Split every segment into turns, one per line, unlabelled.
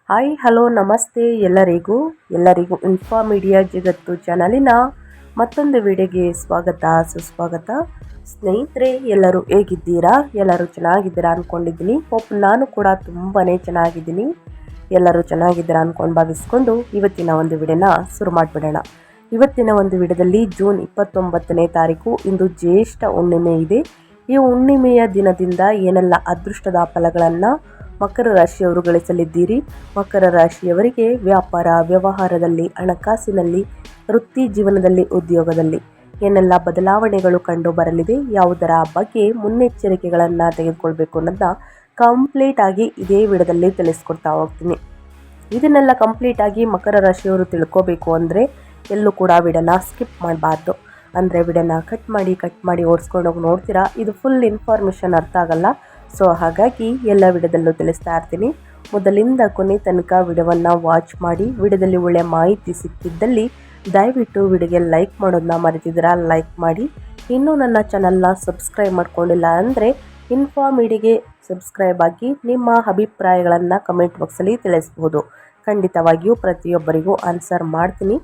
Hi hello ನಮಸ್ತೆ ಎಲ್ಲರಿಗೂ info media ಜಗತ್ತು ಚಾನಲಿನ ಮತ್ತೊಂದು ವಿಡಿಯೋಗೆ ಸ್ವಾಗತ ಸುಸ್ವಾಗತ. ಸ್ನೇಹಿತರೆ, ಎಲ್ಲರೂ ಹೇಗಿದ್ದೀರಾ? ಎಲ್ಲರೂ ಚೆನ್ನಾಗಿದ್ದೀರಾ ಅಂದ್ಕೊಂಡಿದ್ದೀನಿ. ನಾನು ಕೂಡ ತುಂಬಾ ಚೆನ್ನಾಗಿದ್ದೀನಿ. ಎಲ್ಲರೂ ಚೆನ್ನಾಗಿದ್ದೀರಾ ಅಂದ್ಕೊಂಡು ಭಾವಿಸ್ಕೊಂಡು ಇವತ್ತಿನ ಒಂದು ವಿಡಿಯೋನ ಶುರು ಮಾಡಿಬಿಡೋಣ. ಇವತ್ತಿನ ಒಂದು ವಿಡಿಯೋದಲ್ಲಿ ಜೂನ್ 29ನೇ ತಾರೀಕು ಇಂದು ಜ್ಯೇಷ್ಠ ಹುಣ್ಣಿಮೆ ಇದೆ. ಈ ಹುಣ್ಣಿಮೆಯ ದಿನದಿಂದ ಏನೆಲ್ಲ ಅದೃಷ್ಟದ ಫಲಗಳನ್ನು ಮಕರ ರಾಶಿಯವರು ಗಳಿಸಲಿದ್ದೀರಿ? ಮಕರ ರಾಶಿಯವರಿಗೆ ವ್ಯಾಪಾರ ವ್ಯವಹಾರದಲ್ಲಿ, ಹಣಕಾಸಿನಲ್ಲಿ, ವೃತ್ತಿ ಜೀವನದಲ್ಲಿ, ಉದ್ಯೋಗದಲ್ಲಿ ಏನೆಲ್ಲ ಬದಲಾವಣೆಗಳು ಕಂಡು ಬರಲಿದೆ, ಯಾವುದರ ಬಗ್ಗೆ ಮುನ್ನೆಚ್ಚರಿಕೆಗಳನ್ನು ತೆಗೆದುಕೊಳ್ಬೇಕು ಅನ್ನೋದನ್ನ ಕಂಪ್ಲೀಟ್ ಆಗಿ ಇದೇ ವಿಡಿಯೋದಲ್ಲಿ ತಿಳಿಸ್ಕೊಡ್ತಾ ಹೋಗ್ತೀನಿ. ಇದನ್ನೆಲ್ಲ ಕಂಪ್ಲೀಟ್ ಆಗಿ ಮಕರ ರಾಶಿಯವರು ತಿಳ್ಕೋಬೇಕು ಅಂದರೆ ಎಲ್ಲೂ ಕೂಡ ವಿಡಿಯೋನ ಸ್ಕಿಪ್ ಮಾಡಬಾರ್ದು. ಅಂದರೆ ವಿಡಿಯೋನ ಕಟ್ ಮಾಡಿ ಓಡಿಸ್ಕೊಂಡು ಹೋಗಿ ನೋಡ್ತೀರಾ, ಇದು ಫುಲ್ ಇನ್ಫಾರ್ಮೇಷನ್ ಅರ್ಥ ಆಗಲ್ಲ. ಸೊ ಹಾಗಾಗಿ ಎಲ್ಲ ವಿಡಿಯೋದಲ್ಲೂ ತಿಳಿಸ್ತಾ ಇರ್ತೀನಿ. ಮೊದಲಿಂದ ಕೊನೆ ತನಕ ವಿಡಿಯೋವನ್ನು ವಾಚ್ ಮಾಡಿ. ವಿಡಿಯೋದಲ್ಲಿ ಒಳ್ಳೆಯ ಮಾಹಿತಿ ಸಿಕ್ಕಿದ್ದಲ್ಲಿ ದಯವಿಟ್ಟು ವಿಡಿಯೋಗೆ ಲೈಕ್ ಮಾಡೋದನ್ನ ಮರೆತಿದ್ದೀರಾ, ಲೈಕ್ ಮಾಡಿ. ಇನ್ನೂ ನನ್ನ ಚಾನಲ್ನ ಸಬ್ಸ್ಕ್ರೈಬ್ ಮಾಡ್ಕೊಂಡಿಲ್ಲ ಅಂದರೆ ಇನ್ಫಾ ಮೀಡಿಯಾಗೆ ಸಬ್ಸ್ಕ್ರೈಬ್ ಆಗಿ ನಿಮ್ಮ ಅಭಿಪ್ರಾಯಗಳನ್ನು ಕಮೆಂಟ್ ಬಾಕ್ಸಲ್ಲಿ ತಿಳಿಸ್ಬೋದು. ಖಂಡಿತವಾಗಿಯೂ ಪ್ರತಿಯೊಬ್ಬರಿಗೂ ಆನ್ಸರ್ ಮಾಡ್ತೀನಿ.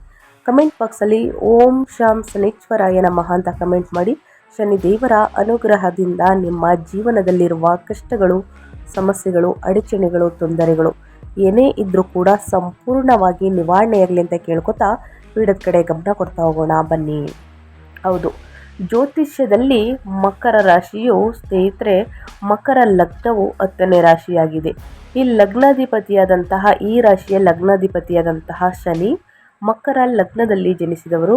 ಕಮೆಂಟ್ ಬಾಕ್ಸಲ್ಲಿ ಓಂ ಶಾಂ ಶನೀಶ್ವರಾಯ ನಮಃ ಅಂತ ಕಮೆಂಟ್ ಮಾಡಿ. ಶನಿದೇವರ ಅನುಗ್ರಹದಿಂದ ನಿಮ್ಮ ಜೀವನದಲ್ಲಿರುವ ಕಷ್ಟಗಳು, ಸಮಸ್ಯೆಗಳು, ಅಡಚಣೆಗಳು, ತೊಂದರೆಗಳು ಏನೇ ಇದ್ದರೂ ಕೂಡ ಸಂಪೂರ್ಣವಾಗಿ ನಿವಾರಣೆಯಾಗಲಿ ಅಂತ ಕೇಳ್ಕೊತಾ ವಿಡಿಯೋದ ಕಡೆ ಗಮನ ಕೊಡ್ತಾ ಹೋಗೋಣ ಬನ್ನಿ. ಹೌದು, ಜ್ಯೋತಿಷ್ಯದಲ್ಲಿ ಮಕರ ರಾಶಿಯು ಸ್ನೇಹಿತರೆ, ಮಕರ ಲಗ್ನವು 10ನೇ ರಾಶಿಯಾಗಿದೆ. ಈ ರಾಶಿಯ ಲಗ್ನಾಧಿಪತಿಯಾದಂತಹ ಶನಿ ಮಕರ ಲಗ್ನದಲ್ಲಿ ಜನಿಸಿದವರು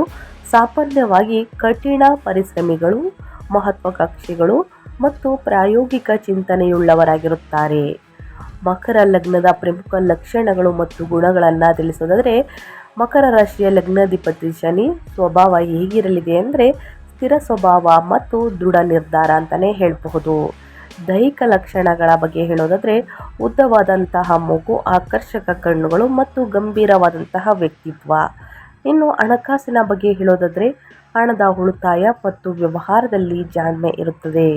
ಸಾಮಾನ್ಯವಾಗಿ ಕಠಿಣ ಪರಿಶ್ರಮಿಗಳು, ಮಹತ್ವಾಕಾಂಕ್ಷಿಗಳು ಮತ್ತು ಪ್ರಾಯೋಗಿಕ ಚಿಂತನೆಯುಳ್ಳವರಾಗಿರುತ್ತಾರೆ. ಮಕರ ಲಗ್ನದ ಪ್ರಮುಖ ಲಕ್ಷಣಗಳು ಮತ್ತು ಗುಣಗಳನ್ನು ತಿಳಿಸೋದಾದರೆ, ಮಕರ ರಾಶಿಯ ಲಗ್ನಾಧಿಪತಿ ಶನಿ ಸ್ವಭಾವ ಹೇಗಿರಲಿದೆ ಅಂದರೆ ಸ್ಥಿರ ಸ್ವಭಾವ ಮತ್ತು ದೃಢ ನಿರ್ಧಾರ ಅಂತಲೇ ಹೇಳಬಹುದು. ದೈಹಿಕ ಲಕ್ಷಣಗಳ ಬಗ್ಗೆ ಹೇಳೋದಾದರೆ ಉದ್ದವಾದಂತಹ ಮೂಗು, ಆಕರ್ಷಕ ಕಣ್ಣುಗಳು ಮತ್ತು ಗಂಭೀರವಾದಂತಹ ವ್ಯಕ್ತಿತ್ವ. ಇನ್ನು ಹಣಕಾಸಿನ ಬಗ್ಗೆ ಹೇಳೋದಾದರೆ ಹಣದ ಉಳಿತಾಯ ಮತ್ತು ವ್ಯವಹಾರದಲ್ಲಿ ಜಾಣ್ಮೆ ಇರುತ್ತದೆ.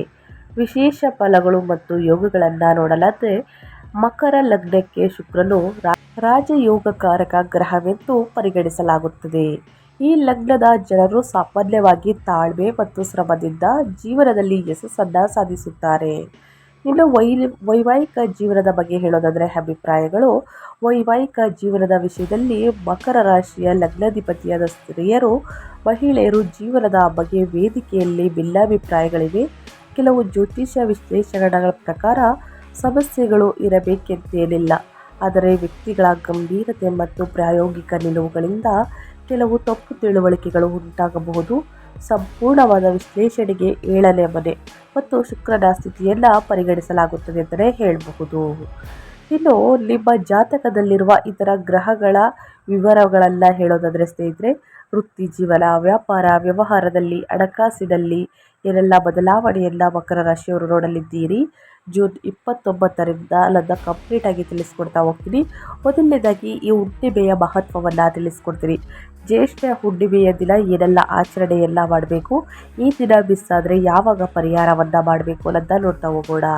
ವಿಶೇಷ ಫಲಗಳು ಮತ್ತು ಯೋಗಗಳನ್ನು ನೋಡಲಾದರೆ ಮಕರ ಲಗ್ನಕ್ಕೆ ಶುಕ್ರನು ರಾಜಯೋಗಕಾರಕ ಗ್ರಹವೆಂದು ಪರಿಗಣಿಸಲಾಗುತ್ತದೆ. ಈ ಲಗ್ನದ ಜನರು ಸಾಮಾನ್ಯವಾಗಿ ತಾಳ್ಮೆ ಮತ್ತು ಶ್ರಮದಿಂದ ಜೀವನದಲ್ಲಿ ಯಶಸ್ಸನ್ನು ಸಾಧಿಸುತ್ತಾರೆ. ಇನ್ನು ವೈವಾಹಿಕ ಜೀವನದ ಬಗ್ಗೆ ಹೇಳೋದಾದರೆ ಅಭಿಪ್ರಾಯಗಳು. ವೈವಾಹಿಕ ಜೀವನದ ವಿಷಯದಲ್ಲಿ ಮಕರ ರಾಶಿಯ ಲಗ್ನಾಧಿಪತಿಯಾದ ಸ್ತ್ರೀಯರು, ಮಹಿಳೆಯರು ಜೀವನದ ಬಗ್ಗೆ ವೇದಿಕೆಯಲ್ಲಿ ಭಿನ್ನಾಭಿಪ್ರಾಯಗಳಿವೆ. ಕೆಲವು ಜ್ಯೋತಿಷ್ಯ ವಿಶ್ಲೇಷಣೆಗಳ ಪ್ರಕಾರ ಸಮಸ್ಯೆಗಳು ಇರಬೇಕೆಂತೇನಿಲ್ಲ, ಆದರೆ ವ್ಯಕ್ತಿಗಳ ಗಂಭೀರತೆ ಮತ್ತು ಪ್ರಾಯೋಗಿಕ ನಿಲುವುಗಳಿಂದ ಕೆಲವು ತಪ್ಪು ತಿಳುವಳಿಕೆಗಳು ಉಂಟಾಗಬಹುದು. ಸಂಪೂರ್ಣವಾದ ವಿಶ್ಲೇಷಣೆಗೆ 7ನೇ ಮನೆ ಮತ್ತು ಶುಕ್ರನ ಸ್ಥಿತಿಯನ್ನು ಪರಿಗಣಿಸಲಾಗುತ್ತದೆ ಅಂತಲೇ ಹೇಳಬಹುದು. ಇನ್ನು ನಿಮ್ಮ ಜಾತಕದಲ್ಲಿರುವ ಇತರ ಗ್ರಹಗಳ ವಿವರಗಳನ್ನು ಹೇಳೋದಾದರೆ ಸ್ನೇಹಿತರೆ, ವೃತ್ತಿ ಜೀವನ, ವ್ಯಾಪಾರ ವ್ಯವಹಾರದಲ್ಲಿ, ಹಣಕಾಸಿನಲ್ಲಿ ಏನೆಲ್ಲ ಬದಲಾವಣೆಯನ್ನು ಮಕರ ರಾಶಿಯವರು ನೋಡಲಿದ್ದೀರಿ ಜೂನ್ 29ರಿಂದ ಅನ್ನೋದನ್ನ ಕಂಪ್ಲೀಟ್ ಆಗಿ ತಿಳಿಸ್ಕೊಡ್ತಾ ಹೋಗ್ತೀನಿ. ಮೊದಲನೇದಾಗಿ ಈ ಹುಣ್ಣಿಮೆಯ ಮಹತ್ವವನ್ನು ತಿಳಿಸ್ಕೊಡ್ತೀನಿ. ಜ್ಯೇಷ್ಠ ಹುಣ್ಣಿಮೆಯ ದಿನ ಏನೆಲ್ಲ ಆಚರಣೆಯೆಲ್ಲ ಮಾಡಬೇಕು, ಈ ದಿನ ಮಿಸ್ ಆದರೆ ಯಾವಾಗ ಪರಿಹಾರವನ್ನು ಮಾಡಬೇಕು ಅನ್ನೋದನ್ನ ನೋಡ್ತಾ ಹೋಗೋಣ.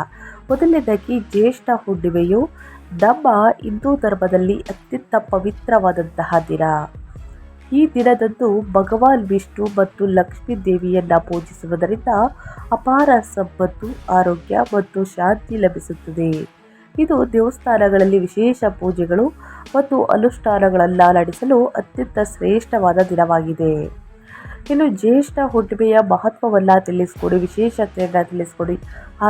ಮೊದಲನೇದಾಗಿ ಜ್ಯೇಷ್ಠ ಹುಣ್ಣಿಮೆಯು ನಮ್ಮ ಹಿಂದೂ ಧರ್ಮದಲ್ಲಿ ಅತ್ಯಂತ ಪವಿತ್ರವಾದಂತಹ ದಿನ. ಈ ದಿನದಂದು ಭಗವಾನ್ ವಿಷ್ಣು ಮತ್ತು ಲಕ್ಷ್ಮೀ ದೇವಿಯನ್ನು ಪೂಜಿಸುವುದರಿಂದ ಅಪಾರ ಸಂಪತ್ತು, ಆರೋಗ್ಯ ಮತ್ತು ಶಾಂತಿ ಲಭಿಸುತ್ತದೆ. ಇದು ದೇವಸ್ಥಾನಗಳಲ್ಲಿ ವಿಶೇಷ ಪೂಜೆಗಳು ಮತ್ತು ಅನುಷ್ಠಾನಗಳನ್ನು ನಡೆಸಲು ಅತ್ಯಂತ ಶ್ರೇಷ್ಠವಾದ ದಿನವಾಗಿದೆ. ಇನ್ನು ಜ್ಯೇಷ್ಠ ಹುಣ್ಣಿಮೆಯ ಮಹತ್ವವನ್ನು ತಿಳಿಸ್ಕೊಡಿ, ವಿಶೇಷತೆಯನ್ನು ತಿಳಿಸ್ಕೊಡಿ,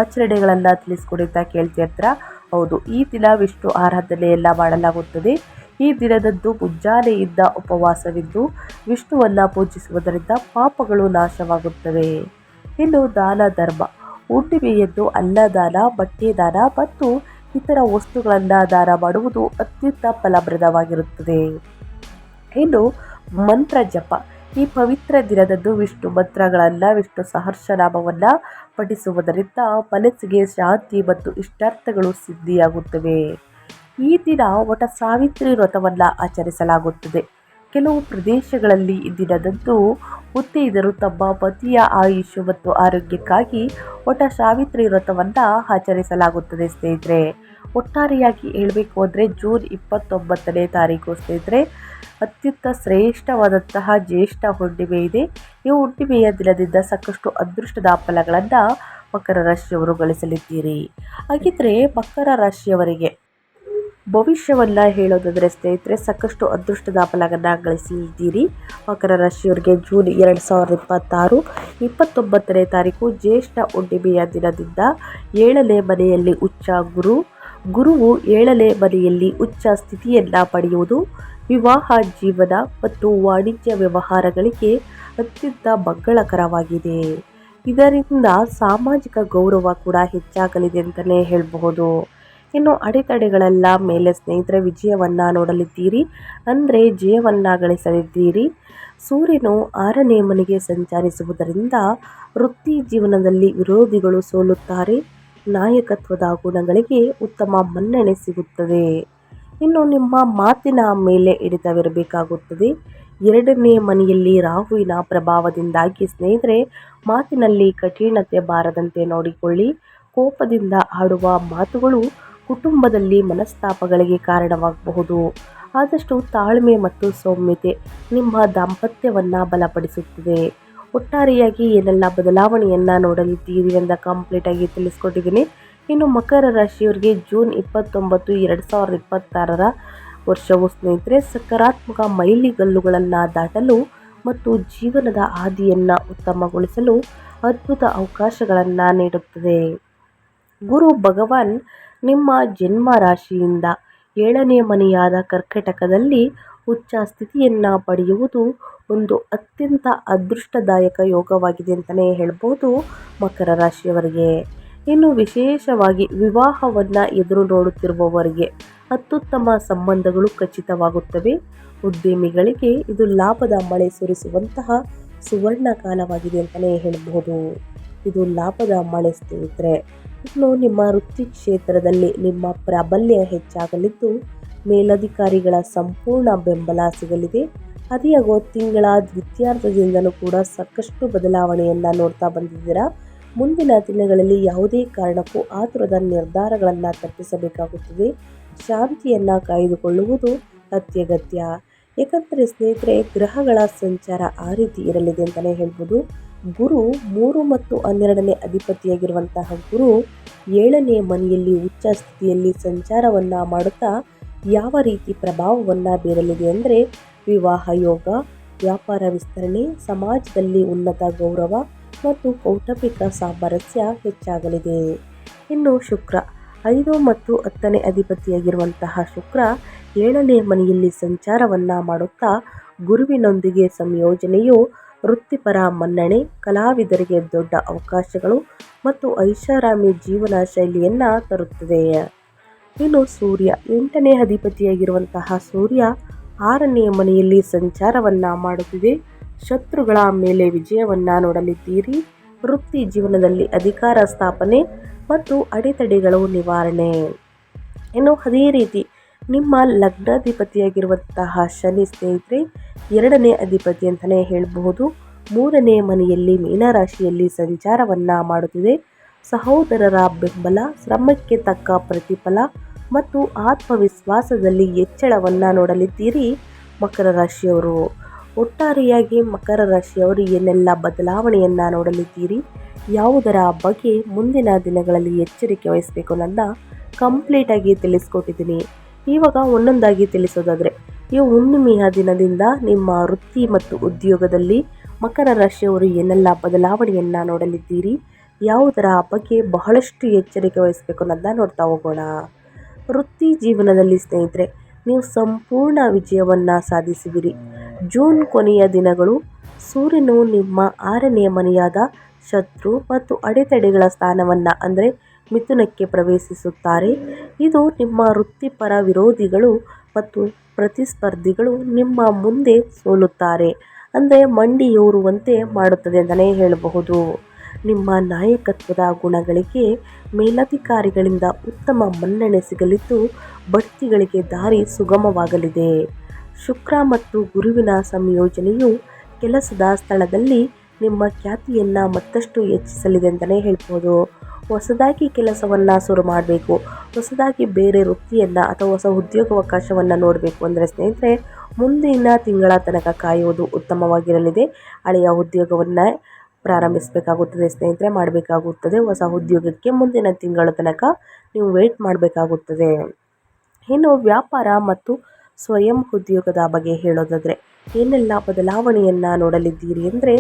ಆಚರಣೆಗಳನ್ನು ತಿಳಿಸ್ಕೊಡಿ ಅಂತ ಕೇಳ್ತಿರ್ತೀರ. ಹೌದು, ಈ ದಿನ ವಿಷ್ಣು ಆರಾಧನೆಯೆಲ್ಲ ಮಾಡಲಾಗುತ್ತದೆ. ಈ ದಿನದಂದು ಮುಂಜಾನೆಯಿಂದ ಉಪವಾಸವಿದ್ದು ವಿಷ್ಣುವನ್ನು ಪೂಜಿಸುವುದರಿಂದ ಪಾಪಗಳು ನಾಶವಾಗುತ್ತವೆ. ಇನ್ನು ದಾನ ಧರ್ಮ. ಹುಣ್ಣಿಮೆಯನ್ನು ಅನ್ನದಾನ, ಬಟ್ಟೆ ದಾನ ಮತ್ತು ಇತರ ವಸ್ತುಗಳನ್ನು ದಾನ ಮಾಡುವುದು ಅತ್ಯಂತ ಫಲಪ್ರದವಾಗಿರುತ್ತದೆ. ಇನ್ನು ಮಂತ್ರ ಜಪ. ಈ ಪವಿತ್ರ ದಿನದಂದು ವಿಷ್ಣು ಮಂತ್ರಗಳನ್ನು, ವಿಷ್ಣು ಸಹಸ್ರನಾಮವನ್ನು ಪಠಿಸುವುದರಿಂದ ಮನಸ್ಸಿಗೆ ಶಾಂತಿ ಮತ್ತು ಇಷ್ಟಾರ್ಥಗಳು ಸಿದ್ಧಿಯಾಗುತ್ತವೆ. ಈ ದಿನ ವಟ ಸಾವಿತ್ರಿ ವ್ರತವನ್ನು ಆಚರಿಸಲಾಗುತ್ತದೆ. ಕೆಲವು ಪ್ರದೇಶಗಳಲ್ಲಿ ದಿನದಂದು ಮುತ್ತೈದರು ತಮ್ಮ ಪತಿಯ ಆಯುಷ್ಯ ಮತ್ತು ಆರೋಗ್ಯಕ್ಕಾಗಿ ವಟ ಸಾವಿತ್ರಿ ವ್ರತವನ್ನು ಆಚರಿಸಲಾಗುತ್ತದೆ ಸ್ನೇಹಿತರೆ. ಒಟ್ಟಾರೆಯಾಗಿ ಹೇಳಬೇಕು ಅಂದರೆ ಜೂನ್ 29ನೇ ತಾರೀಕು ಸ್ನೇಹಿತರೆ ಅತ್ಯಂತ ಶ್ರೇಷ್ಠವಾದಂತಹ ಜ್ಯೇಷ್ಠ ಹುಣ್ಣಿಮೆ ಇದೆ. ಈ ಹುಣ್ಣಿಮೆಯ ದಿನದಿಂದ ಸಾಕಷ್ಟು ಅದೃಷ್ಟದ ಫಲಗಳನ್ನು ಮಕರ ರಾಶಿಯವರು ಗಳಿಸಲಿದ್ದೀರಿ. ಹಾಗಿದ್ರೆ ಮಕರ ರಾಶಿಯವರಿಗೆ ಭವಿಷ್ಯವನ್ನು ಹೇಳೋದಾದರೆ ಸ್ನೇಹಿತರೆ ಸಾಕಷ್ಟು ಅದೃಷ್ಟದ ಫಲವನ್ನು ಗಳಿಸಲಿದ್ದೀರಿ. ಮಕರ ರಾಶಿಯವರಿಗೆ ಜೂನ್ 2026 29ನೇ ತಾರೀಕು ಜ್ಯೇಷ್ಠ ಹುಣ್ಣಿಮೆಯ ದಿನದಿಂದ 7ನೇ ಮನೆಯಲ್ಲಿ ಉಚ್ಚ ಗುರುವು 7ನೇ ಮನೆಯಲ್ಲಿ ಉಚ್ಚ ಸ್ಥಿತಿಯನ್ನು ಪಡೆಯುವುದು ವಿವಾಹ ಜೀವನ ಮತ್ತು ವಾಣಿಜ್ಯ ವ್ಯವಹಾರಗಳಿಗೆ ಅತ್ಯಂತ ಮಂಗಳಕರವಾಗಿದೆ. ಇದರಿಂದ ಸಾಮಾಜಿಕ ಗೌರವ ಕೂಡ ಹೆಚ್ಚಾಗಲಿದೆ ಅಂತಲೇ ಹೇಳಬಹುದು. ಇನ್ನು ಅಡೆತಡೆಗಳೆಲ್ಲ ಮೇಲೆ ಸ್ನೇಹಿತರೆ ವಿಜಯವನ್ನು ನೋಡಲಿದ್ದೀರಿ, ಅಂದರೆ ಜಯವನ್ನು ಗಳಿಸಲಿದ್ದೀರಿ. ಸೂರ್ಯನು 6ನೇ ಮನೆಗೆ ಸಂಚರಿಸುವುದರಿಂದ ವೃತ್ತಿ ಜೀವನದಲ್ಲಿ ವಿರೋಧಿಗಳು ಸೋಲುತ್ತಾರೆ. ನಾಯಕತ್ವದ ಗುಣಗಳಿಗೆ ಉತ್ತಮ ಮನ್ನಣೆ ಸಿಗುತ್ತದೆ. ಇನ್ನು ನಿಮ್ಮ ಮಾತಿನ ಮೇಲೆ ಹಿಡಿತವಿರಬೇಕಾಗುತ್ತದೆ. 2ನೇ ಮನೆಯಲ್ಲಿ ರಾಹುವಿನ ಪ್ರಭಾವದಿಂದಾಗಿ ಸ್ನೇಹಿತರೆ ಮಾತಿನಲ್ಲಿ ಕಠಿಣತೆ ಬಾರದಂತೆ ನೋಡಿಕೊಳ್ಳಿ. ಕೋಪದಿಂದ ಆಡುವ ಮಾತುಗಳು ಕುಟುಂಬದಲ್ಲಿ ಮನಸ್ತಾಪಗಳಿಗೆ ಕಾರಣವಾಗಬಹುದು. ಆದಷ್ಟು ತಾಳ್ಮೆ ಮತ್ತು ಸೌಮ್ಯತೆ ನಿಮ್ಮ ದಾಂಪತ್ಯವನ್ನು ಬಲಪಡಿಸುತ್ತದೆ. ಒಟ್ಟಾರೆಯಾಗಿ ಏನೆಲ್ಲ ಬದಲಾವಣೆಯನ್ನು ನೋಡಲಿದ್ದೀರಿ ಅಂತ ಕಂಪ್ಲೀಟಾಗಿ ತಿಳಿಸ್ಕೊಟ್ಟಿದ್ದೀನಿ. ಇನ್ನು ಮಕರ ರಾಶಿಯವರಿಗೆ ಜೂನ್ 29, 2026 ವರ್ಷವು ಸ್ನೇಹಿತರೆ ಸಕಾರಾತ್ಮಕ ಮೈಲಿಗಲ್ಲುಗಳನ್ನು ದಾಟಲು ಮತ್ತು ಜೀವನದ ಹಾದಿಯನ್ನು ಉತ್ತಮಗೊಳಿಸಲು ಅದ್ಭುತ ಅವಕಾಶಗಳನ್ನು ನೀಡುತ್ತದೆ. ಗುರು ಭಗವಾನ್ ನಿಮ್ಮ ಜನ್ಮ ರಾಶಿಯಿಂದ 7ನೇ ಮನೆಯಾದ ಕರ್ಕಟಕದಲ್ಲಿ ಉಚ್ಚ ಸ್ಥಿತಿಯನ್ನು ಪಡೆಯುವುದು ಒಂದು ಅತ್ಯಂತ ಅದೃಷ್ಟದಾಯಕ ಯೋಗವಾಗಿದೆ ಅಂತಲೇ ಹೇಳ್ಬೋದು ಮಕರ ರಾಶಿಯವರಿಗೆ. ಇನ್ನು ವಿಶೇಷವಾಗಿ ವಿವಾಹವನ್ನು ಎದುರು ನೋಡುತ್ತಿರುವವರಿಗೆ ಅತ್ಯುತ್ತಮ ಸಂಬಂಧಗಳು ಖಚಿತವಾಗುತ್ತವೆ. ಉದ್ಯಮಿಗಳಿಗೆ ಇದು ಲಾಭದ ಮಳೆ ಸುರಿಸುವಂತಹ ಸುವರ್ಣ ಕಾಲವಾಗಿದೆ ಅಂತಲೇ ಹೇಳಬಹುದು. ಇದು ಲಾಭದ ಮಳೆ ಸ್ನೇಹಿತರೆ. ಇನ್ನು ನಿಮ್ಮ ವೃತ್ತಿ ಕ್ಷೇತ್ರದಲ್ಲಿ ನಿಮ್ಮ ಪ್ರಾಬಲ್ಯ ಹೆಚ್ಚಾಗಲಿದ್ದು ಮೇಲಧಿಕಾರಿಗಳ ಸಂಪೂರ್ಣ ಬೆಂಬಲ ಸಿಗಲಿದೆ. ಅದಿಯಾಗೋ ತಿಂಗಳ ದ್ವಿತೀಯಾರ್ಧದಿಂದಲೂ ಕೂಡ ಸಾಕಷ್ಟು ಬದಲಾವಣೆಯನ್ನು ನೋಡ್ತಾ ಬಂದಿದ್ದೀರಾ. ಮುಂದಿನ ದಿನಗಳಲ್ಲಿ ಯಾವುದೇ ಕಾರಣಕ್ಕೂ ಆತುರದ ನಿರ್ಧಾರಗಳನ್ನು ತಪ್ಪಿಸಬೇಕಾಗುತ್ತದೆ. ಶಾಂತಿಯನ್ನು ಕಾಯ್ದುಕೊಳ್ಳುವುದು ಅತ್ಯಗತ್ಯ. ಏಕೆಂದರೆ ಸ್ನೇಹಿತರೆ ಗ್ರಹಗಳ ಸಂಚಾರ ಆ ರೀತಿ ಇರಲಿದೆ ಅಂತಲೇ ಹೇಳ್ಬೋದು. ಗುರು 3 ಮತ್ತು 12ನೇ ಅಧಿಪತಿಯಾಗಿರುವಂತಹ ಗುರು 7ನೇ ಮನೆಯಲ್ಲಿ ಉಚ್ಚ ಸ್ಥಿತಿಯಲ್ಲಿ ಸಂಚಾರವನ್ನು ಮಾಡುತ್ತಾ ಯಾವ ರೀತಿ ಪ್ರಭಾವವನ್ನು ಬೀರಲಿದೆ ಅಂದರೆ ವಿವಾಹ ಯೋಗ, ವ್ಯಾಪಾರ ವಿಸ್ತರಣೆ, ಸಮಾಜದಲ್ಲಿ ಉನ್ನತ ಗೌರವ ಮತ್ತು ಕೌಟುಂಬಿಕ ಸಾಮರಸ್ಯ ಹೆಚ್ಚಾಗಲಿದೆ. ಇನ್ನು ಶುಕ್ರ 5 ಮತ್ತು 10ನೇ ಅಧಿಪತಿಯಾಗಿರುವಂತಹ ಶುಕ್ರ 7ನೇ ಮನೆಯಲ್ಲಿ ಸಂಚಾರವನ್ನು ಮಾಡುತ್ತಾ ಗುರುವಿನೊಂದಿಗೆ ಸಂಯೋಜನೆಯು ವೃತ್ತಿಪರ ಮನ್ನಣೆ, ಕಲಾವಿದರಿಗೆ ದೊಡ್ಡ ಅವಕಾಶಗಳು ಮತ್ತು ಐಷಾರಾಮಿ ಜೀವನ ಶೈಲಿಯನ್ನು ತರುತ್ತದೆ. ಇನ್ನು ಸೂರ್ಯ 8ನೇ ಅಧಿಪತಿಯಾಗಿರುವಂತಹ ಸೂರ್ಯ 6ನೇ ಮನೆಯಲ್ಲಿ ಸಂಚಾರವನ್ನು ಮಾಡುತ್ತಿದೆ. ಶತ್ರುಗಳ ಮೇಲೆ ವಿಜಯವನ್ನು ನೋಡಲಿದ್ದೀರಿ. ವೃತ್ತಿ ಜೀವನದಲ್ಲಿ ಅಧಿಕಾರ ಸ್ಥಾಪನೆ ಮತ್ತು ಅಡೆತಡೆಗಳು ನಿವಾರಣೆ. ಇನ್ನು ಅದೇ ರೀತಿ ನಿಮ್ಮ ಲಗ್ನಾಧಿಪತಿಯಾಗಿರುವಂತಹ ಶನಿ ಸ್ನೇಹಿತರೆ 2ನೇ ಅಧಿಪತಿ ಅಂತಲೇ ಹೇಳಬಹುದು. 3ನೇ ಮನೆಯಲ್ಲಿ ಮೀನರಾಶಿಯಲ್ಲಿ ಸಂಚಾರವನ್ನು ಮಾಡುತ್ತಿದೆ. ಸಹೋದರರ ಬೆಂಬಲ, ಶ್ರಮಕ್ಕೆ ತಕ್ಕ ಪ್ರತಿಫಲ ಮತ್ತು ಆತ್ಮವಿಶ್ವಾಸದಲ್ಲಿ ಹೆಚ್ಚಳವನ್ನು ನೋಡಲಿದ್ದೀರಿ ಮಕರ ರಾಶಿಯವರು. ಒಟ್ಟಾರೆಯಾಗಿ ಮಕರ ರಾಶಿಯವರು ಏನೆಲ್ಲ ಬದಲಾವಣೆಯನ್ನು ನೋಡಲಿದ್ದೀರಿ, ಯಾವುದರ ಬಗ್ಗೆ ಮುಂದಿನ ದಿನಗಳಲ್ಲಿ ಎಚ್ಚರಿಕೆ ವಹಿಸಬೇಕು ಅನ್ನೋದನ್ನ ಕಂಪ್ಲೀಟಾಗಿ ತಿಳಿಸ್ಕೊಟ್ಟಿದ್ದೀನಿ. ಇವಾಗ ಒಂದೊಂದಾಗಿ ತಿಳಿಸೋದಾದರೆ ಈ ಹುಣ್ಣಿಮೆಯ ದಿನದಿಂದ ನಿಮ್ಮ ವೃತ್ತಿ ಮತ್ತು ಉದ್ಯೋಗದಲ್ಲಿ ಮಕರ ರಾಶಿಯವರು ಏನೆಲ್ಲ ಬದಲಾವಣೆಯನ್ನು ನೋಡಲಿದ್ದೀರಿ, ಯಾವುದರ ಬಗ್ಗೆ ಬಹಳಷ್ಟು ಎಚ್ಚರಿಕೆ ವಹಿಸಬೇಕು ಅನ್ನೋದನ್ನ ನೋಡ್ತಾ ಹೋಗೋಣ. ವೃತ್ತಿ ಜೀವನದಲ್ಲಿ ಸ್ನೇಹಿತರೆ ನೀವು ಸಂಪೂರ್ಣ ವಿಜಯವನ್ನು ಸಾಧಿಸುವಿರಿ. ಜೂನ್ ಕೊನೆಯ ದಿನಗಳು ಸೂರ್ಯನು ನಿಮ್ಮ 6ನೇ ಮನೆಯಾದ ಶತ್ರು ಮತ್ತು ಅಡೆತಡೆಗಳ ಸ್ಥಾನವನ್ನು ಅಂದರೆ ಮಿಥುನಕ್ಕೆ ಪ್ರವೇಶಿಸುತ್ತಾರೆ. ಇದು ನಿಮ್ಮ ವೃತ್ತಿಪರ ವಿರೋಧಿಗಳು ಮತ್ತು ಪ್ರತಿಸ್ಪರ್ಧಿಗಳು ನಿಮ್ಮ ಮುಂದೆ ಸೋಲುತ್ತಾರೆ, ಅಂದರೆ ಮಂಡಿಯೂರುವಂತೆ ಮಾಡುತ್ತದೆ ಅಂತಲೇ ಹೇಳಬಹುದು. ನಿಮ್ಮ ನಾಯಕತ್ವದ ಗುಣಗಳಿಗೆ ಮೇಲಧಿಕಾರಿಗಳಿಂದ ಉತ್ತಮ ಮನ್ನಣೆ ಸಿಗಲಿದ್ದು ಬಡ್ತಿಗಳಿಗೆ ದಾರಿ ಸುಗಮವಾಗಲಿದೆ. ಶುಕ್ರ ಮತ್ತು ಗುರುವಿನ ಸಂಯೋಜನೆಯು ಕೆಲಸದ ಸ್ಥಳದಲ್ಲಿ ನಿಮ್ಮ ಖ್ಯಾತಿಯನ್ನು ಮತ್ತಷ್ಟು ಹೆಚ್ಚಿಸಲಿದೆ ಅಂತಲೇ ಹೇಳ್ಬೋದು. ಹೊಸದಾಗಿ ಕೆಲಸವನ್ನು ಶುರು ಮಾಡಬೇಕು, ಹೊಸದಾಗಿ ಬೇರೆ ವೃತ್ತಿಯನ್ನು ಅಥವಾ ಹೊಸ ಉದ್ಯೋಗಾವಕಾಶವನ್ನು ನೋಡಬೇಕು ಅಂದರೆ ಸ್ನೇಹಿತರೆ ಮುಂದಿನ ತಿಂಗಳ ತನಕ ಕಾಯುವುದು ಉತ್ತಮವಾಗಿರಲಿದೆ. ಹಳೆಯ ಉದ್ಯೋಗವನ್ನು ಪ್ರಾರಂಭಿಸಬೇಕಾಗುತ್ತದೆ ಸ್ನೇಹಿತರೆ, ಮಾಡಬೇಕಾಗುತ್ತದೆ. ಹೊಸ ಉದ್ಯೋಗಕ್ಕೆ ಮುಂದಿನ ತಿಂಗಳ ತನಕ ನೀವು ವೆಯ್ಟ್ ಮಾಡಬೇಕಾಗುತ್ತದೆ. ಇನ್ನು ವ್ಯಾಪಾರ ಮತ್ತು ಸ್ವಯಂ ಉದ್ಯೋಗದ ಬಗ್ಗೆ ಹೇಳೋದಾದರೆ ಏನೆಲ್ಲ ಬದಲಾವಣೆಯನ್ನು ನೋಡಲಿದ್ದೀರಿ ಅಂದರೆ,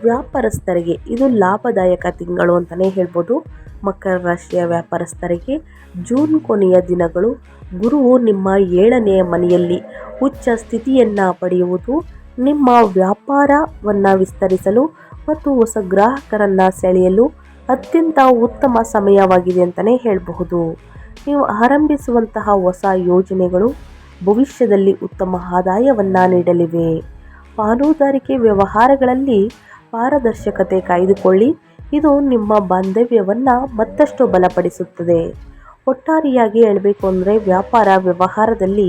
ವ್ಯಾಪಾರಸ್ಥರಿಗೆ ಇದು ಲಾಭದಾಯಕ ತಿಂಗಳು ಅಂತಲೇ ಹೇಳ್ಬೋದು. ಮಕರ ರಾಶಿಯ ವ್ಯಾಪಾರಸ್ಥರಿಗೆ ಜೂನ್ ಕೊನೆಯ ದಿನಗಳು. ಗುರುವು ನಿಮ್ಮ 7ನೇ ಮನೆಯಲ್ಲಿ ಉಚ್ಚ ಸ್ಥಿತಿಯನ್ನು ಪಡೆಯುವುದು ನಿಮ್ಮ ವ್ಯಾಪಾರವನ್ನು ವಿಸ್ತರಿಸಲು ಮತ್ತು ಹೊಸ ಗ್ರಾಹಕರನ್ನು ಸೆಳೆಯಲು ಅತ್ಯಂತ ಉತ್ತಮ ಸಮಯವಾಗಿದೆ ಅಂತಲೇ ಹೇಳಬಹುದು. ನೀವು ಆರಂಭಿಸುವಂತಹ ಹೊಸ ಯೋಜನೆಗಳು ಭವಿಷ್ಯದಲ್ಲಿ ಉತ್ತಮ ಆದಾಯವನ್ನು ನೀಡಲಿವೆ. ಪಾಲುದಾರಿಕೆ ವ್ಯವಹಾರಗಳಲ್ಲಿ ಪಾರದರ್ಶಕತೆ ಕಾಯ್ದುಕೊಳ್ಳಿ, ಇದು ನಿಮ್ಮ ಬಾಂಧವ್ಯವನ್ನು ಮತ್ತಷ್ಟು ಬಲಪಡಿಸುತ್ತದೆ. ಒಟ್ಟಾರೆಯಾಗಿ ಹೇಳಬೇಕು ಅಂದರೆ ವ್ಯಾಪಾರ ವ್ಯವಹಾರದಲ್ಲಿ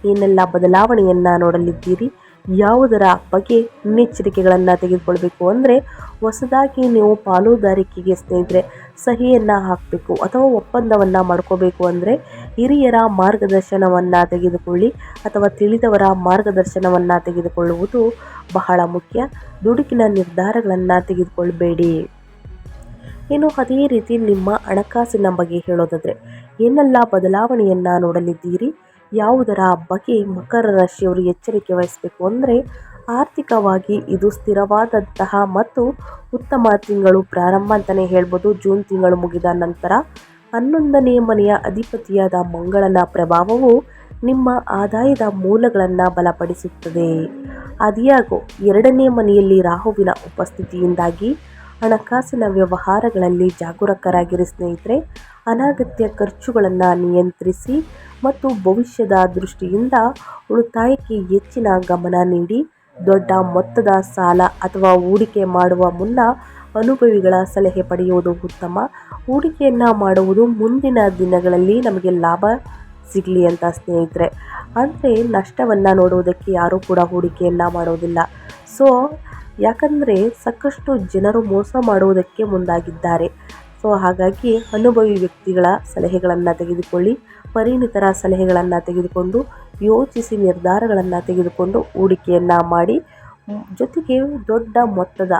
ಏನೆಲ್ಲ ಬದಲಾವಣೆಯನ್ನು ನೋಡಲಿದ್ದೀರಿ, ಯಾವುದರ ಬಗ್ಗೆ ಮುನ್ನೆಚ್ಚರಿಕೆಗಳನ್ನು ತೆಗೆದುಕೊಳ್ಬೇಕು ಅಂದರೆ, ಹೊಸದಾಗಿ ನೀವು ಪಾಲುದಾರಿಕೆಗೆ ಸ್ನೇಹಿತರೆ ಸಹಿಯನ್ನು ಹಾಕಬೇಕು ಅಥವಾ ಒಪ್ಪಂದವನ್ನು ಮಾಡ್ಕೋಬೇಕು ಅಂದರೆ ಹಿರಿಯರ ಮಾರ್ಗದರ್ಶನವನ್ನು ತೆಗೆದುಕೊಳ್ಳಿ ಅಥವಾ ತಿಳಿದವರ ಮಾರ್ಗದರ್ಶನವನ್ನು ತೆಗೆದುಕೊಳ್ಳುವುದು ಬಹಳ ಮುಖ್ಯ. ದುಡುಕಿನ ನಿರ್ಧಾರಗಳನ್ನು ತೆಗೆದುಕೊಳ್ಬೇಡಿ. ಇನ್ನು ಅದೇ ರೀತಿ ನಿಮ್ಮ ಹಣಕಾಸಿನ ಬಗ್ಗೆ ಹೇಳೋದಾದರೆ ಏನೆಲ್ಲ ಬದಲಾವಣೆಯನ್ನು ನೋಡಲಿದ್ದೀರಿ, ಯಾವುದರ ಬಗ್ಗೆ ಮಕರ ರಾಶಿಯವರು ಎಚ್ಚರಿಕೆ ವಹಿಸಬೇಕು ಅಂದರೆ, ಆರ್ಥಿಕವಾಗಿ ಇದು ಸ್ಥಿರವಾದಂತಹ ಮತ್ತು ಉತ್ತಮ ತಿಂಗಳು ಪ್ರಾರಂಭ ಅಂತಲೇ ಹೇಳ್ಬೋದು. ಜೂನ್ ತಿಂಗಳು ಮುಗಿದ ನಂತರ 11ನೇ ಮನೆಯ ಅಧಿಪತಿಯಾದ ಮಂಗಳನ ಪ್ರಭಾವವು ನಿಮ್ಮ ಆದಾಯದ ಮೂಲಗಳನ್ನು ಬಲಪಡಿಸುತ್ತದೆ. ಆದಾಗ್ಯೂ 2ನೇ ಮನೆಯಲ್ಲಿ ರಾಹುವಿನ ಉಪಸ್ಥಿತಿಯಿಂದಾಗಿ ಹಣಕಾಸಿನ ವ್ಯವಹಾರಗಳಲ್ಲಿ ಜಾಗರೂಕರಾಗಿರಿ ಸ್ನೇಹಿತರೆ. ಅನಗತ್ಯ ಖರ್ಚುಗಳನ್ನು ನಿಯಂತ್ರಿಸಿ ಮತ್ತು ಭವಿಷ್ಯದ ದೃಷ್ಟಿಯಿಂದ ಉಳಿತಾಯಕ್ಕೆ ಹೆಚ್ಚಿನ ಗಮನ ನೀಡಿ. ದೊಡ್ಡ ಮೊತ್ತದ ಸಾಲ ಅಥವಾ ಹೂಡಿಕೆ ಮಾಡುವ ಮುನ್ನ ಅನುಭವಿಗಳ ಸಲಹೆ ಪಡೆಯುವುದು ಉತ್ತಮ. ಹೂಡಿಕೆಯನ್ನು ಮಾಡುವುದು ಮುಂದಿನ ದಿನಗಳಲ್ಲಿ ನಮಗೆ ಲಾಭ ಸಿಗಲಿ ಅಂತ ಸ್ನೇಹಿತರೆ, ಅಂದರೆ ನಷ್ಟವನ್ನು ನೋಡುವುದಕ್ಕೆ ಯಾರೂ ಕೂಡ ಹೂಡಿಕೆಯನ್ನು ಮಾಡೋದಿಲ್ಲ. ಸೊ ಯಾಕಂದರೆ ಸಾಕಷ್ಟು ಜನರು ಮೋಸ ಮಾಡುವುದಕ್ಕೆ ಮುಂದಾಗಿದ್ದಾರೆ. ಸೊ ಹಾಗಾಗಿ ಅನುಭವಿ ವ್ಯಕ್ತಿಗಳ ಸಲಹೆಗಳನ್ನು ತೆಗೆದುಕೊಳ್ಳಿ, ಪರಿಣಿತರ ಸಲಹೆಗಳನ್ನು ತೆಗೆದುಕೊಂಡು ಯೋಚಿಸಿ ನಿರ್ಧಾರಗಳನ್ನು ತೆಗೆದುಕೊಂಡು ಹೂಡಿಕೆಯನ್ನು ಮಾಡಿ. ಜೊತೆಗೆ ದೊಡ್ಡ ಮೊತ್ತದ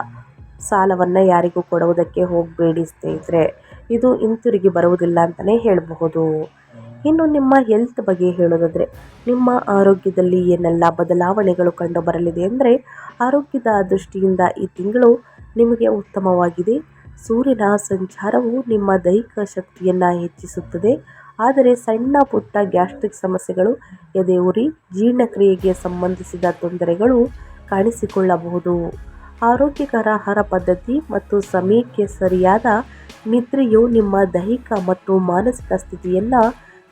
ಸಾಲವನ್ನು ಯಾರಿಗೂ ಕೊಡುವುದಕ್ಕೆ ಹೋಗಬೇಡಿ ಸ್ನೇಹಿತರೆ, ಇದು ಹಿಂತಿರುಗಿ ಬರುವುದಿಲ್ಲ ಅಂತಲೇ ಹೇಳಬಹುದು. ಇನ್ನು ನಿಮ್ಮ ಹೆಲ್ತ್ ಬಗ್ಗೆ ಹೇಳೋದಾದರೆ ನಿಮ್ಮ ಆರೋಗ್ಯದಲ್ಲಿ ಏನೆಲ್ಲ ಬದಲಾವಣೆಗಳು ಕಂಡು ಬರಲಿದೆ ಅಂದರೆ, ಆರೋಗ್ಯದ ದೃಷ್ಟಿಯಿಂದ ಈ ತಿಂಗಳು ನಿಮಗೆ ಉತ್ತಮವಾಗಿದೆ. ಸೂರ್ಯನ ಸಂಚಾರವು ನಿಮ್ಮ ದೈಹಿಕ ಶಕ್ತಿಯನ್ನು ಹೆಚ್ಚಿಸುತ್ತದೆ, ಆದರೆ ಸಣ್ಣ ಪುಟ್ಟ ಗ್ಯಾಸ್ಟ್ರಿಕ್ ಸಮಸ್ಯೆಗಳು, ಎದೆ ಉರಿ, ಜೀರ್ಣಕ್ರಿಯೆಗೆ ಸಂಬಂಧಿಸಿದ ತೊಂದರೆಗಳು ಕಾಣಿಸಿಕೊಳ್ಳಬಹುದು. ಆರೋಗ್ಯಕರ ಆಹಾರ ಪದ್ಧತಿ ಮತ್ತು ಸಮಯಕ್ಕೆ ಸರಿಯಾದ ನಿದ್ರೆಯು ನಿಮ್ಮ ದೈಹಿಕ ಮತ್ತು ಮಾನಸಿಕ ಸ್ಥಿತಿಯನ್ನು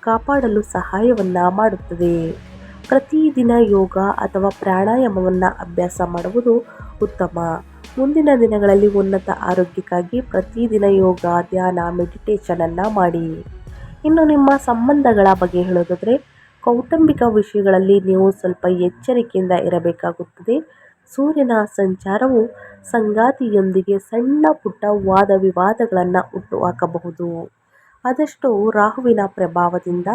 ಕಾಪಾಡಲು ಸಹಾಯವನ್ನು ಮಾಡುತ್ತದೆ. ಪ್ರತಿದಿನ ಯೋಗ ಅಥವಾ ಪ್ರಾಣಾಯಾಮವನ್ನು ಅಭ್ಯಾಸ ಮಾಡುವುದು ಉತ್ತಮ. ಮುಂದಿನ ದಿನಗಳಲ್ಲಿ ಉನ್ನತ ಆರೋಗ್ಯಕ್ಕಾಗಿ ಪ್ರತಿದಿನ ಯೋಗ, ಧ್ಯಾನ, ಮೆಡಿಟೇಷನನ್ನು ಮಾಡಿ. ಇನ್ನು ನಿಮ್ಮ ಸಂಬಂಧಗಳ ಬಗ್ಗೆ ಹೇಳೋದಾದರೆ ಕೌಟುಂಬಿಕ ವಿಷಯಗಳಲ್ಲಿ ನೀವು ಸ್ವಲ್ಪ ಎಚ್ಚರಿಕೆಯಿಂದ ಇರಬೇಕಾಗುತ್ತದೆ. ಸೂರ್ಯನ ಸಂಚಾರವು ಸಂಗಾತಿಯೊಂದಿಗೆ ಸಣ್ಣ ಪುಟ್ಟ ವಾದ ವಿವಾದಗಳನ್ನು ಹುಟ್ಟುಹಾಕಬಹುದು. ಆದಷ್ಟು ರಾಹುವಿನ ಪ್ರಭಾವದಿಂದ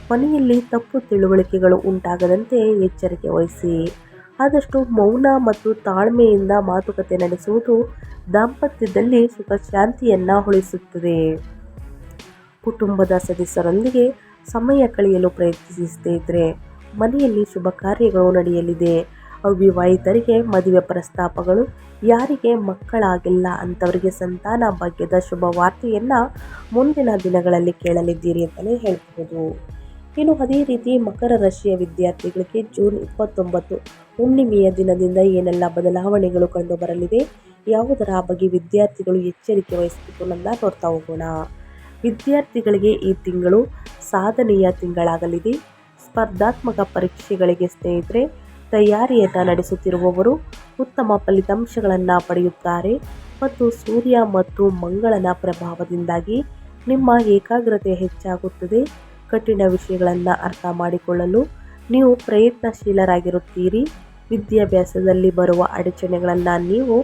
ಮನೆಯಲ್ಲಿ ತಪ್ಪು ತಿಳುವಳಿಕೆಗಳು ಉಂಟಾಗದಂತೆ ಎಚ್ಚರಿಕೆ ವಹಿಸಿ. ಆದಷ್ಟು ಮೌನ ಮತ್ತು ತಾಳ್ಮೆಯಿಂದ ಮಾತುಕತೆ ನಡೆಸುವುದು ದಾಂಪತ್ಯದಲ್ಲಿ ಸುಖ ಶಾಂತಿಯನ್ನು ಉಳಿಸುತ್ತದೆ. ಕುಟುಂಬದ ಸದಸ್ಯರೊಂದಿಗೆ ಸಮಯ ಕಳೆಯಲು ಪ್ರಯತ್ನಿಸಿ ಸ್ನೇಹಿತರೆ. ಮನೆಯಲ್ಲಿ ಶುಭ ಕಾರ್ಯಗಳು ನಡೆಯಲಿದೆ. ಅವಿವಾಹಿತರಿಗೆ ಮದುವೆ ಪ್ರಸ್ತಾಪಗಳು, ಯಾರಿಗೆ ಮಕ್ಕಳಾಗಿಲ್ಲ ಅಂಥವರಿಗೆ ಸಂತಾನ ಭಾಗ್ಯದ ಶುಭ ವಾರ್ತೆಯನ್ನು ಮುಂದಿನ ದಿನಗಳಲ್ಲಿ ಕೇಳಲಿದ್ದೀರಿ ಅಂತಲೇ ಹೇಳ್ಬೋದು. ಇನ್ನು ಅದೇ ರೀತಿ ಮಕರ ರಾಶಿಯ ವಿದ್ಯಾರ್ಥಿಗಳಿಗೆ ಜೂನ್ 29 ಹುಣ್ಣಿಮೆಯ ದಿನದಿಂದ ಏನೆಲ್ಲ ಬದಲಾವಣೆಗಳು ಕಂಡು ಬರಲಿದೆ, ಯಾವುದರ ಬಗ್ಗೆ ವಿದ್ಯಾರ್ಥಿಗಳು ಎಚ್ಚರಿಕೆ ವಹಿಸಬೇಕು ಅನ್ನೋದನ್ನ ನೋಡ್ತಾ ಹೋಗೋಣ. ವಿದ್ಯಾರ್ಥಿಗಳಿಗೆ ಈ ತಿಂಗಳು ಸಾಧನೆಯ ತಿಂಗಳಾಗಲಿದೆ. ಸ್ಪರ್ಧಾತ್ಮಕ ಪರೀಕ್ಷೆಗಳಿಗೆ ಸ್ನೇಹಿತರೆ ತಯಾರಿಯನ್ನು ನಡೆಸುತ್ತಿರುವವರು ಉತ್ತಮ ಫಲಿತಾಂಶಗಳನ್ನು ಪಡೆಯುತ್ತಾರೆ ಮತ್ತು ಸೂರ್ಯ ಮತ್ತು ಮಂಗಳನ ಪ್ರಭಾವದಿಂದಾಗಿ ನಿಮ್ಮ ಏಕಾಗ್ರತೆ ಹೆಚ್ಚಾಗುತ್ತದೆ. ಕಠಿಣ ವಿಷಯಗಳನ್ನು ಅರ್ಥ ಮಾಡಿಕೊಳ್ಳಲು ನೀವು ಪ್ರಯತ್ನಶೀಲರಾಗಿರುತ್ತೀರಿ. ವಿದ್ಯಾಭ್ಯಾಸದಲ್ಲಿ ಬರುವ ಅಡಚಣೆಗಳನ್ನು ನೀವು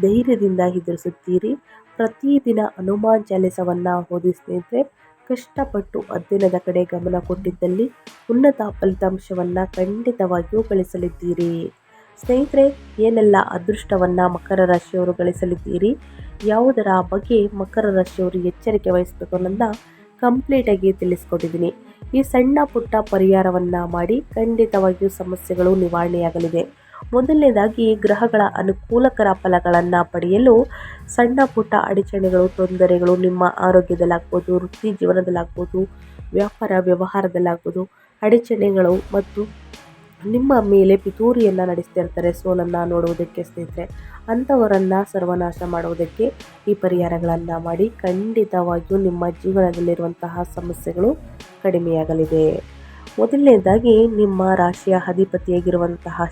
ಧೈರ್ಯದಿಂದ ಎದುರಿಸುತ್ತೀರಿ. ಪ್ರತಿದಿನ ಹನುಮಾನ್ ಚಾಲಿಸವನ್ನು ಓದಿ ಸ್ನೇಹಿತರೆ. ಕಷ್ಟಪಟ್ಟು ಅಧ್ಯಯನದ ಕಡೆ ಗಮನ ಕೊಟ್ಟಿದ್ದಲ್ಲಿ ಉನ್ನತ ಫಲಿತಾಂಶವನ್ನು ಖಂಡಿತವಾಗಿಯೂ ಗಳಿಸಲಿದ್ದೀರಿ. ಸ್ನೇಹಿತರೆ, ಏನೆಲ್ಲ ಅದೃಷ್ಟವನ್ನು ಮಕರ ರಾಶಿಯವರು ಗಳಿಸಲಿದ್ದೀರಿ, ಯಾವುದರ ಬಗ್ಗೆ ಮಕರ ರಾಶಿಯವರು ಎಚ್ಚರಿಕೆ ವಹಿಸಬೇಕು ಅನ್ನೋದನ್ನ ಕಂಪ್ಲೀಟಾಗಿ ತಿಳಿಸ್ಕೊಟ್ಟಿದ್ದೀನಿ. ಈ ಸಣ್ಣ ಪುಟ್ಟ ಪರಿಹಾರವನ್ನು ಮಾಡಿ ಖಂಡಿತವಾಗಿಯೂ ಸಮಸ್ಯೆಗಳು ನಿವಾರಣೆಯಾಗಲಿದೆ. ಮೊದಲನೇದಾಗಿ ಗ್ರಹಗಳ ಅನುಕೂಲಕರ ಫಲಗಳನ್ನು ಪಡೆಯಲು ಸಣ್ಣ ಪುಟ್ಟ ಅಡಚಣೆಗಳು, ತೊಂದರೆಗಳು ನಿಮ್ಮ ಆರೋಗ್ಯದಲ್ಲಾಗ್ಬೋದು, ವೃತ್ತಿ ಜೀವನದಲ್ಲಾಗ್ಬೋದು, ವ್ಯಾಪಾರ ವ್ಯವಹಾರದಲ್ಲಾಗ್ಬೋದು, ಅಡಚಣೆಗಳು ಮತ್ತು ನಿಮ್ಮ ಮೇಲೆ ಪಿತೂರಿಯನ್ನು ನಡೆಸ್ತಾ ಇರ್ತಾರೆ ಸೋಲನ್ನು ನೋಡುವುದಕ್ಕೆ ಸ್ನೇಹಿತರೆ. ಅಂಥವರನ್ನು ಸರ್ವನಾಶ ಮಾಡುವುದಕ್ಕೆ ಈ ಪರಿಹಾರಗಳನ್ನು ಮಾಡಿ ಖಂಡಿತವಾಗಿಯೂ ನಿಮ್ಮ ಜೀವನದಲ್ಲಿರುವಂತಹ ಸಮಸ್ಯೆಗಳು ಕಡಿಮೆಯಾಗಲಿದೆ. ಮೊದಲನೇದಾಗಿ ನಿಮ್ಮ ರಾಶಿಯ ಅಧಿಪತಿಯಾಗಿರುವಂತಹ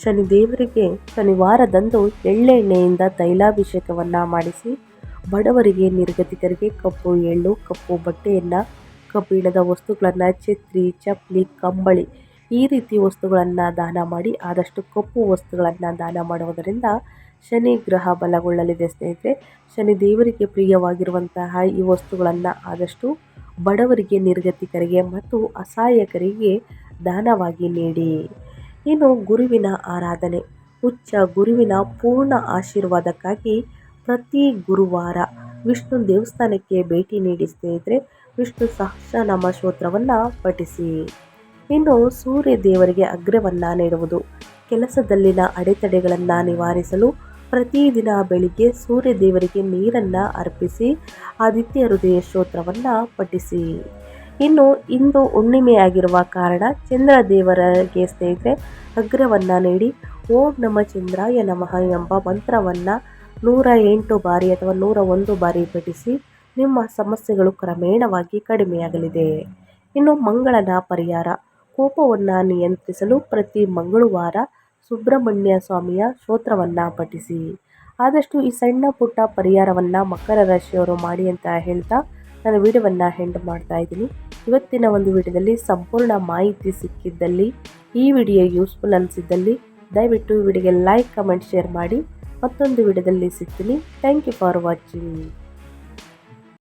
ಶನಿ ದೇವರಿಗೆ ಶನಿವಾರದಂದು ಎಳ್ಳೆಣ್ಣೆಯಿಂದ ತೈಲಾಭಿಷೇಕವನ್ನು ಮಾಡಿಸಿ ಬಡವರಿಗೆ, ನಿರ್ಗತಿಕರಿಗೆ ಕಪ್ಪು ಎಳ್ಳು, ಕಪ್ಪು ಬಟ್ಟೆಯನ್ನು, ಕಬ್ಬಿಣದ ವಸ್ತುಗಳನ್ನು, ಛತ್ರಿ, ಚಪ್ಪಲಿ, ಕಂಬಳಿ ಈ ರೀತಿ ವಸ್ತುಗಳನ್ನು ದಾನ ಮಾಡಿ, ಆದಷ್ಟು ಕಪ್ಪು ವಸ್ತುಗಳನ್ನು ದಾನ ಮಾಡುವುದರಿಂದ ಶನಿ ಗ್ರಹ ಬಲಗೊಳ್ಳಲಿದೆ ಸ್ನೇಹಿತರೆ. ಶನಿ ದೇವರಿಗೆ ಪ್ರಿಯವಾಗಿರುವಂತಹ ಈ ವಸ್ತುಗಳನ್ನು ಆದಷ್ಟು ಬಡವರಿಗೆ, ನಿರ್ಗತಿಕರಿಗೆ ಮತ್ತು ಅಸಹಾಯಕರಿಗೆ ದಾನವಾಗಿ ನೀಡಿ. ಇನ್ನು ಗುರುವಿನ ಆರಾಧನೆ. ಉಚ್ಚ ಗುರುವಿನ ಪೂರ್ಣ ಆಶೀರ್ವಾದಕ್ಕಾಗಿ ಪ್ರತಿ ಗುರುವಾರ ವಿಷ್ಣು ದೇವಸ್ಥಾನಕ್ಕೆ ಭೇಟಿ ನೀಡಿ ಸ್ನೇಹಿತರೆ. ವಿಷ್ಣು ಸಹಸ್ರನಾಮ ಸ್ತೋತ್ರವನ್ನು ಪಠಿಸಿ. ಇನ್ನು ಸೂರ್ಯ ದೇವರಿಗೆ ಅಗ್ರವನ್ನು ನೀಡುವುದು. ಕೆಲಸದಲ್ಲಿನ ಅಡೆತಡೆಗಳನ್ನು ನಿವಾರಿಸಲು ಪ್ರತಿದಿನ ಬೆಳಿಗ್ಗೆ ಸೂರ್ಯ ದೇವರಿಗೆ ನೀರನ್ನು ಅರ್ಪಿಸಿ ಆದಿತ್ಯ ಹೃದಯ ಸ್ತೋತ್ರವನ್ನು ಪಠಿಸಿ. ಇನ್ನು ಇಂದು ಹುಣ್ಣಿಮೆಯಾಗಿರುವ ಕಾರಣ ಚಂದ್ರ ದೇವರಿಗೆ ಸ್ನೇಹಿತರೆ ಅಗ್ರವನ್ನು ನೀಡಿ ಓಂ ನಮ ಚಂದ್ರಾಯ ನಮಃ ಎಂಬ ಮಂತ್ರವನ್ನು 108 ಬಾರಿ ಅಥವಾ 101 ಬಾರಿ ಪಠಿಸಿ. ನಿಮ್ಮ ಸಮಸ್ಯೆಗಳು ಕ್ರಮೇಣವಾಗಿ ಕಡಿಮೆಯಾಗಲಿದೆ. ಇನ್ನು ಮಂಗಳನ ಪರಿಹಾರ. ಕೋಪವನ್ನು ನಿಯಂತ್ರಿಸಲು ಪ್ರತಿ ಮಂಗಳವಾರ ಸುಬ್ರಹ್ಮಣ್ಯ ಸ್ವಾಮಿಯ ಸ್ತೋತ್ರವನ್ನು ಪಠಿಸಿ. ಆದಷ್ಟು ಈ ಸಣ್ಣ ಪುಟ್ಟ ಪರಿಹಾರವನ್ನು ಮಕರ ರಾಶಿಯವರು ಮಾಡಿ ಅಂತ ಹೇಳ್ತಾ ನಾನು ವಿಡಿಯೋವನ್ನು ಎಂಡ್ ಮಾಡ್ತಾ ಇದ್ದೀನಿ. ಇವತ್ತಿನ ಒಂದು ವಿಡಿಯೋದಲ್ಲಿ ಸಂಪೂರ್ಣ ಮಾಹಿತಿ ಸಿಕ್ಕಿದ್ದಲ್ಲಿ, ಈ ವಿಡಿಯೋ ಯೂಸ್ಫುಲ್ ಅನಿಸಿದ್ದಲ್ಲಿ ದಯವಿಟ್ಟು ಈ ವಿಡಿಯೋಗೆ ಲೈಕ್, ಕಮೆಂಟ್, ಶೇರ್ ಮಾಡಿ. ಮತ್ತೊಂದು ವಿಡಿಯೋದಲ್ಲಿ ಸಿಗ್ತೀನಿ. Thank you for watching.